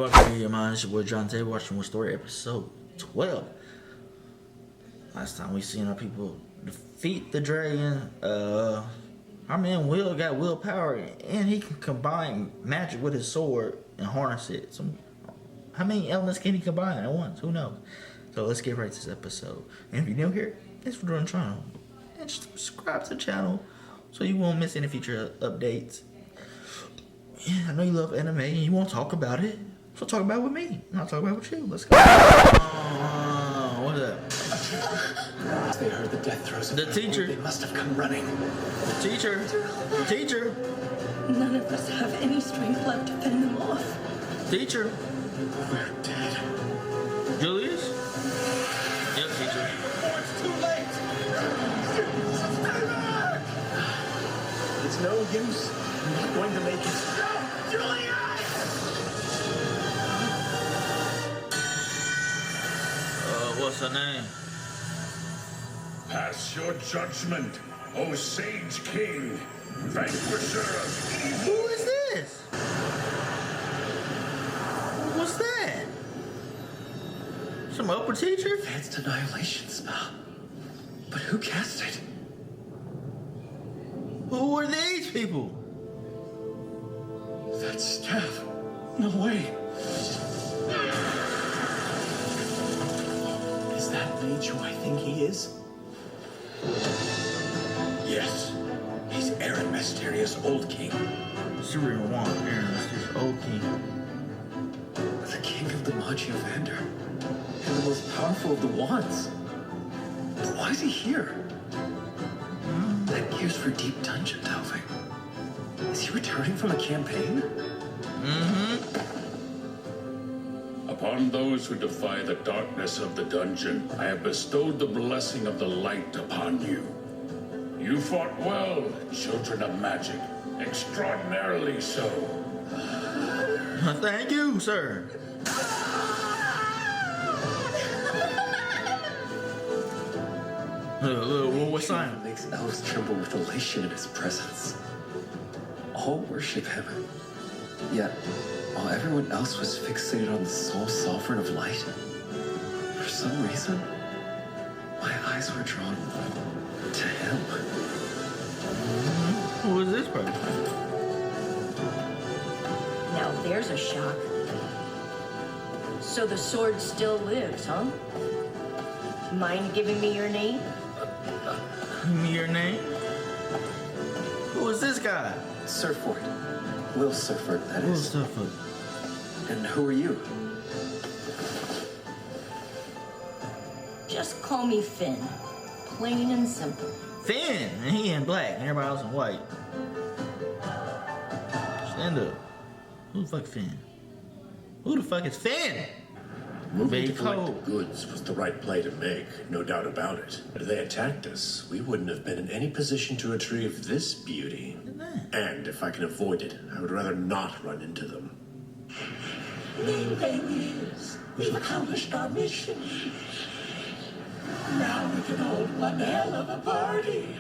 Welcome to your mind, it's your boy John Tay watching Wistoria episode 12. Last time we seen our people defeat the dragon. Our man Will got willpower and he can combine magic with his sword and harness it. How many elements can he combine at once? Who knows? So let's get right to this episode. And if you're new here, thanks for joining the channel. And just subscribe to the channel so you won't miss any future updates. Yeah, I know you love anime and you want to talk about it. So talk about it with me. I'll talk about it with you. Let's go. What is that? They heard the death throes. The teacher. They must have come running. The teacher. The teacher. None of us have any strength left to fend them off. Teacher. We're dead. Julius? Yep, teacher. Oh, it's too late. Stay back. It's no use. I'm not going to make it. No, Julius! What's her name? Pass your judgment, O Sage King, vanquisher of evil. Who is this? What's that? Some upper teacher? Advanced annihilation spell. But who cast it? Who are these people? That staff. No way. Is that mage who I think he is? Yes, he's Aaron Mysterious Old King. Super One, Aaron, this old king. The king of the Vander. And the most powerful of the wands. But why is he here? That gears for deep dungeon delving. Is he returning from a campaign? Upon those who defy the darkness of the dungeon, I have bestowed the blessing of the light upon you. You fought well, children of magic, extraordinarily so. Thank you, sir. What sign? Makes elves tremble with elation in his presence. All worship him. Yet, while everyone else was fixated on the sole sovereign of light, for some reason, my eyes were drawn to him. Who is this person? Now there's a shock. So the sword still lives, huh? Mind giving me your name? Give me your name? Who is this guy? Surford. Will Surford, that Will is. Surford. And who are you? Just call me Finn. Plain and simple. Finn, and he in black, and everybody else in white. Stand up. Who the fuck Finn? Who the fuck is Finn? Moving Big to collect hole. the goods was the right play to make, no doubt about it. But if they attacked us, we wouldn't have been in any position to retrieve this beauty. Look at that. And if I can avoid it, I would rather not run into them. Main thing is, we've accomplished our mission. Now we can hold one hell of a party.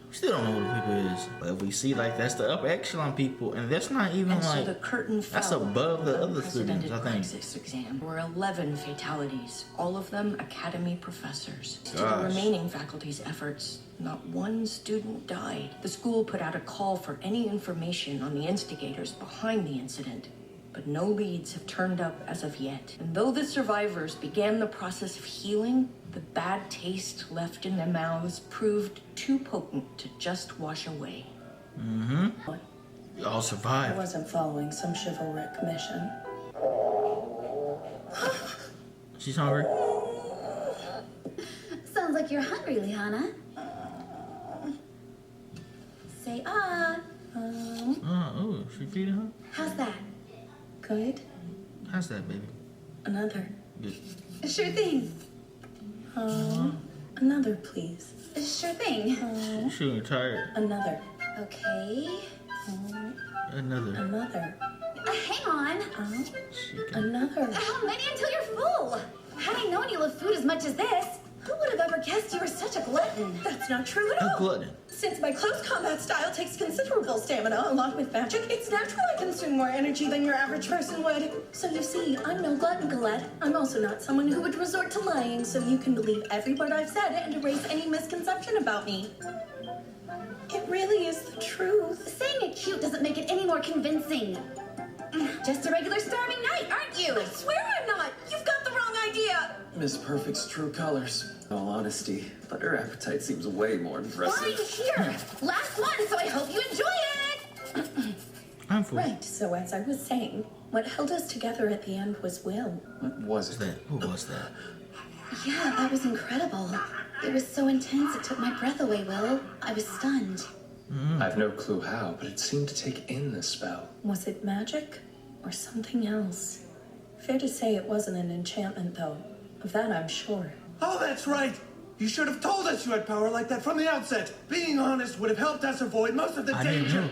We still don't know who the people is. But if we see like that's the upper echelon people, and that's not even And so like the curtain fell. that's above the other Unprecedented students, I think. crisis exam. There were 11 fatalities, all of them academy professors. To the Gosh. remaining faculty's efforts, not one student died. The school put out a call for any information on the instigators behind the incident, but no leads have turned up as of yet. And though the survivors began the process of healing, the bad taste left in their mouths proved too potent to just wash away. We all I survived. wasn't following some chivalric mission. She's hungry. Sounds like you're hungry, Liana. Say Oh, she feeding her? how's that? Good. How's that, baby? Another. Good. Sure thing. Another, please. Sure thing. She getting tired. Another. Okay. Another. Another. Hang on. She got- Another. How many until you're full? Had I known you love food as much as this, who would have ever guessed you were such a glutton? glutton. That's not true at A all. glutton. Since my close combat style takes considerable stamina along with magic, it's natural I consume more energy than your average person would. So you see, I'm no glutton, Colette. I'm also not someone who would resort to lying, so you can believe every word I've said and erase any misconception about me. It really is the truth. Saying it cute doesn't make it any more convincing. Just a regular starving night, aren't you? I swear I'm not. You've got the wrong idea. Miss Perfect's true colors. In all honesty, but her appetite seems way more impressive. Right here. Last one, so I hope you enjoy it. I'm full. Right, so as I was saying, what held us together at the end was Will. What was What's it? that? Who was that? Yeah, that was incredible. It was so intense it took my breath away, Will. I was stunned. I've no clue how, but it seemed to take in the spell. Was it magic or something else? Fair to say it wasn't an enchantment, though. Of that I'm sure. Oh, that's right. You should have told us you had power like that from the outset. Being honest would have helped us avoid most of the I didn't danger. know.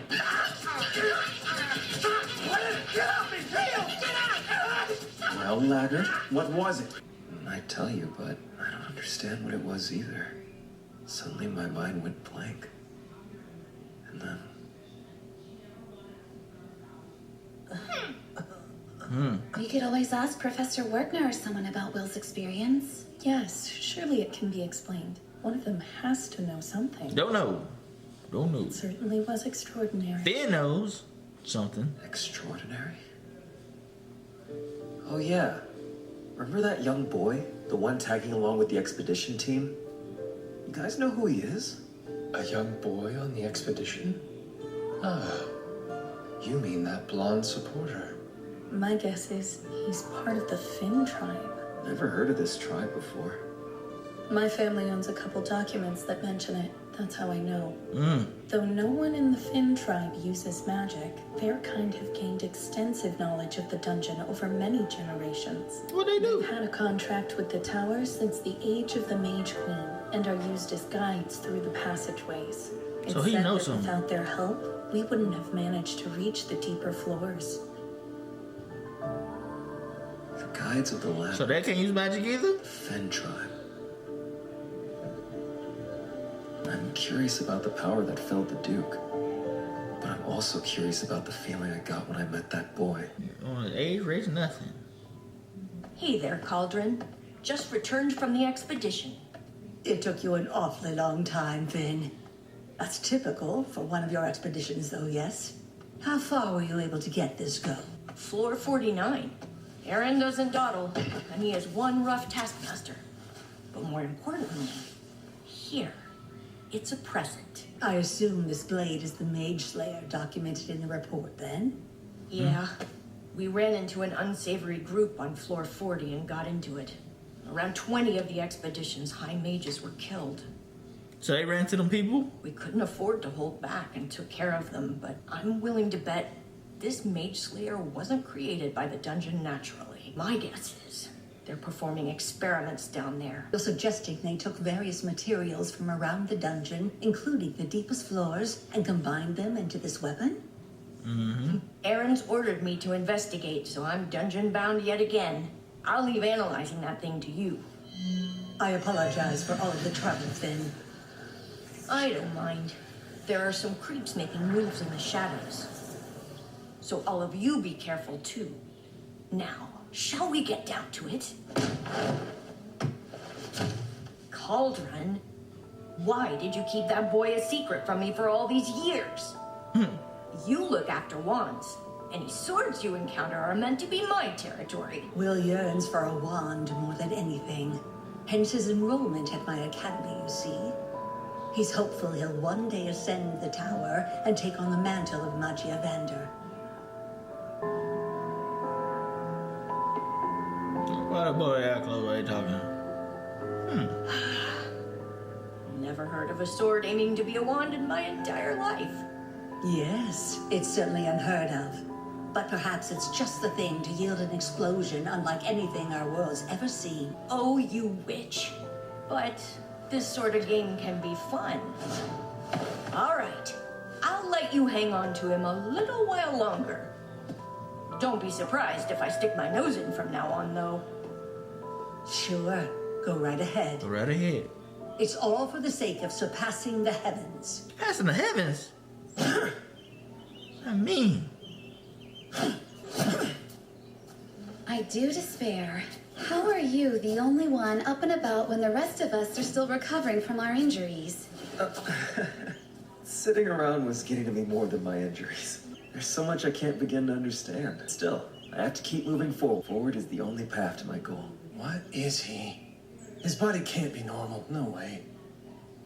Get off me, Tail! Well, laggard, what was it? I'd tell you, but I don't understand what it was either. Suddenly my mind went blank. And then... We could always ask Professor Wertner or someone about Will's experience. Yes, surely it can be explained. One of them has to know something. Don't know. Don't know. It certainly was extraordinary. Finn knows something. Extraordinary? Oh yeah. Remember that young boy? The one tagging along with the expedition team? You guys know who he is? A young boy on the expedition? Ah, You mean that blonde supporter? My guess is he's part of the Finn tribe. Never heard of this tribe before. My family owns a couple documents that mention it. That's how I know. Mm. Though no one in the Finn tribe uses magic, their kind have gained extensive knowledge of the dungeon over many generations. What they do? They've had a contract with the tower since the age of the Mage Queen and are used as guides through the passageways. It's So he said knows that something. without their help, we wouldn't have managed to reach the deeper floors. The guides of the lab. So they can't use magic either? Fen tribe. I'm curious about the power that felled the Duke. But I'm also curious about the feeling I got when I met that boy. On age, race, nothing. Hey there, Cauldron. Just returned from the expedition. It took you an awfully long time, Finn. That's typical for one of your expeditions, though, yes? How far were you able to get this go? Floor 49. Aaron doesn't dawdle, and he is one rough taskmaster. But more importantly, here, it's a present. I assume this blade is the Mage Slayer documented in the report, then? Yeah, we ran into an unsavory group on floor 40 and got into it. Around 20 of the expedition's high mages were killed. So they ran to them people? We couldn't afford to hold back and took care of them, but I'm willing to bet this Mage Slayer wasn't created by the dungeon naturally. My guess is they're performing experiments down there. You're suggesting they took various materials from around the dungeon, including the deepest floors, and combined them into this weapon? Aaron's ordered me to investigate, so I'm dungeon bound yet again. I'll leave analyzing that thing to you. I apologize for all of the trouble, Finn. I don't mind. There are some creeps making moves in the shadows. So all of you be careful too. Now, shall we get down to it? Cauldron, why did you keep that boy a secret from me for all these years? You look after wands. Any swords you encounter are meant to be my territory. Will yearns for a wand more than anything. Hence his enrollment at my academy, you see. He's hopeful he'll one day ascend the tower and take on the mantle of Magia Vander. Why the boy act close while they talking? Never heard of a sword aiming to be a wand in my entire life. Yes, it's certainly unheard of. But perhaps it's just the thing to yield an explosion unlike anything our world's ever seen. Oh, you witch. But this sort of game can be fun. All right, I'll let you hang on to him a little while longer. Don't be surprised if I stick my nose in from now on, though. Sure, go right ahead. Go right ahead. It's all for the sake of surpassing the heavens. Passing the heavens? I mean. I do despair. How are you the only one up and about when the rest of us are still recovering from our injuries? Sitting around was getting to me more than my injuries. There's so much I can't begin to understand. Still, I have to keep moving forward. Forward is the only path to my goal. What is he? His body can't be normal. No way.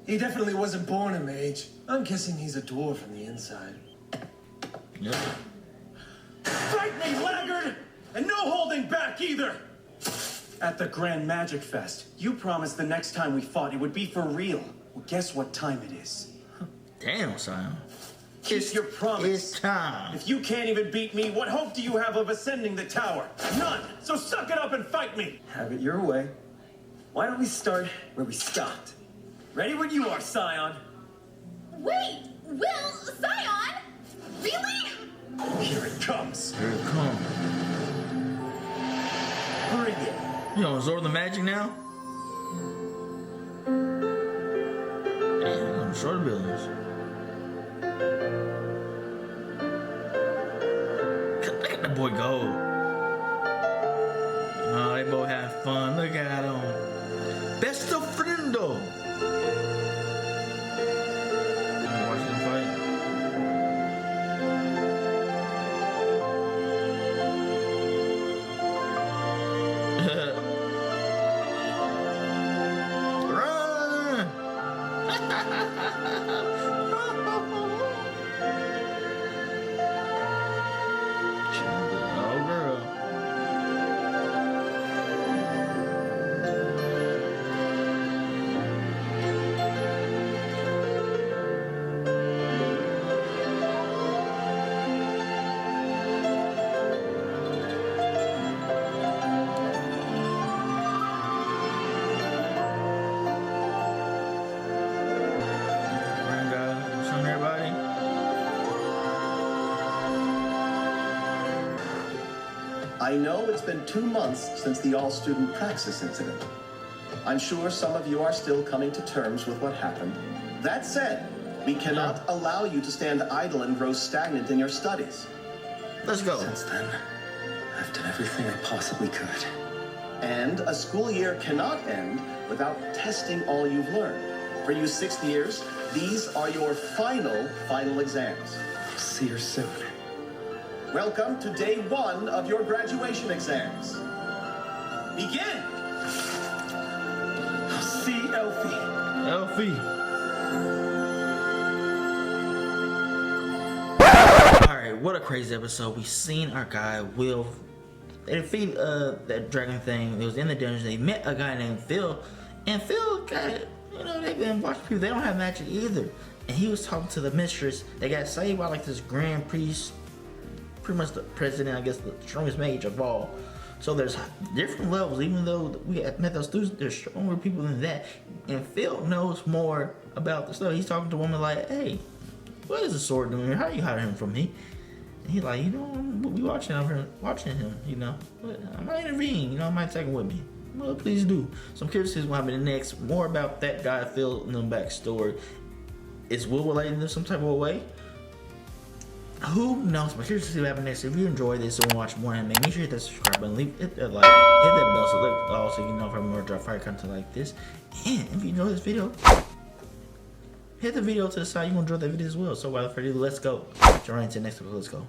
He definitely wasn't born a mage. I'm guessing he's a dwarf from the inside. Yep. Fight me, laggard! And no holding back either! At the Grand Magic Fest, you promised the next time we fought it would be for real. Well, guess what time it is? Damn, son. Keep your promise. It's time. If you can't even beat me, what hope do you have of ascending the tower? None! So suck it up and fight me! Have it your way. Why don't we start where we stopped? Ready when you are, Scion. Wait! Will! Scion! Really? Here it comes. Here it comes. Bring it. You gonna absorb the magic now? Damn, I'm short buildings. Look at the boy go. Oh, they both have fun. Look at them. Best of friendo. Watch them fight. Run! Oh, girl. Run, guys. Showing everybody. I know it's been 2 months since the all-student praxis incident. I'm sure some of you are still coming to terms with what happened. That said, we cannot allow you to stand idle and grow stagnant in your studies. Let's go. Since then, I've done everything I possibly could. And a school year cannot end without testing all you've learned. For you sixth years, these are your final exams. See her soon. Welcome to day 1 of your graduation exams. Begin! See, Elfie. Elfie. Alright, what a crazy episode. We seen our guy Will. They defeated that dragon thing. It was in the dungeon. They met a guy named Phil. And Phil got, they've been watching people. They don't have magic either. And he was talking to the mistress. They got saved by like this grand priest. Pretty much the president, I guess, the strongest mage of all. So there's different levels. Even though we have met those students, there's stronger people than that. And Phil knows more about the stuff. He's talking to a woman like, hey, what is the sword doing here? How are you hiding him from me? And he's like, we watching him, But I might intervene, I might take him with me. Well, please do. So I'm curious to see what happens next. More about that guy, Phil, and the backstory. Is Will related in some type of a way? Who knows? But curious to see what happens next. If you enjoy this and want to watch more anime, make sure you hit that subscribe button, hit that like, hit that bell so also you know if I have more drop fire content like this. And if you enjoy this video, hit the video to the side. You're gonna enjoy that video as well. So without further ado, let's go. Jump right into the next episode. Let's go.